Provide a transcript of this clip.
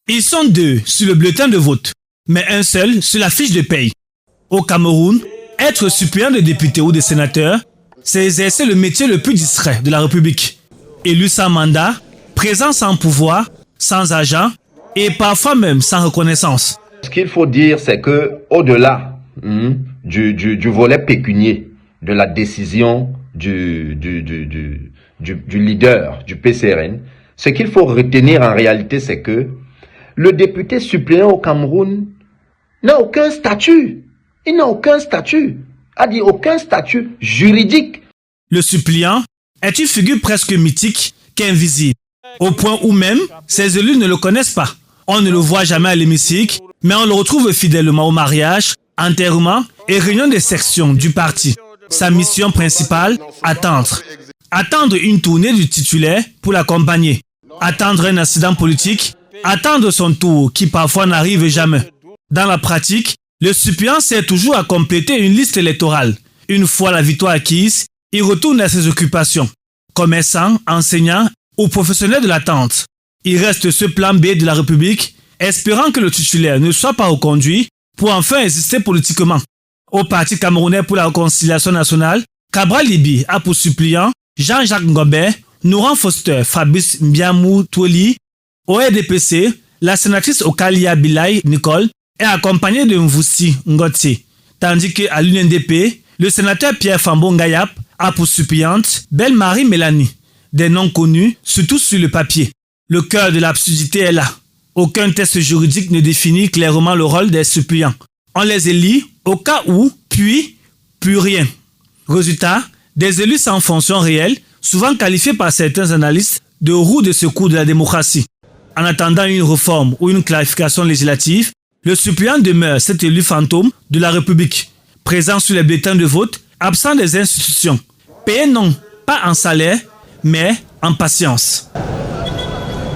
Ils sont deux sur le bulletin de vote, mais un seul sur la fiche de paye. Au Cameroun, être suppléant de député ou de sénateur, c'est exercer le métier le plus distrait de la République. Élu sans mandat, présent sans pouvoir, sans argent et parfois même sans reconnaissance. Ce qu'il faut dire, c'est que au-delà du volet pécunier, de la décision du leader du PCRN, ce qu'il faut retenir en réalité, c'est que le député suppléant au Cameroun n'a aucun statut. Il n'a aucun statut. C'est-à-dire aucun statut juridique. Le suppléant est une figure presque mythique qu'invisible, au point où même ses élus ne le connaissent pas. On ne le voit jamais à l'hémicycle, mais on le retrouve fidèlement au mariage, enterrement et réunion des sections du parti. Sa mission principale, attendre. Attendre une tournée du titulaire pour l'accompagner. Attendre un incident politique. Attendre son tour qui parfois n'arrive jamais. Dans la pratique, le suppléant sert toujours à compléter une liste électorale. Une fois la victoire acquise, il retourne à ses occupations. Commerçant, enseignant ou professionnel de l'attente. Il reste ce plan B de la République, espérant que le titulaire ne soit pas reconduit pour enfin exister politiquement. Au Parti camerounais pour la réconciliation nationale, Cabral Libi a pour suppléant Jean-Jacques Ngobert, Nouran Foster, Fabrice Mbiamou Toueli. Au RDPC, la sénatrice Okalia Bilay Nicole est accompagnée de Mvoussi Ngotti, tandis qu'à l'UNDP, le sénateur Pierre Fambo Ngayap a pour suppléante Belle-Marie Mélanie, des noms connus, surtout sur le papier. Le cœur de l'absurdité est là. Aucun texte juridique ne définit clairement le rôle des suppléants. On les élit au cas où, puis rien. Résultat, des élus sans fonction réelle, souvent qualifiés par certains analystes de roues de secours de la démocratie. En attendant une réforme ou une clarification législative, le suppléant demeure cet élu fantôme de la République, présent sur les bulletins de vote, absent des institutions, payé non pas en salaire, mais en patience.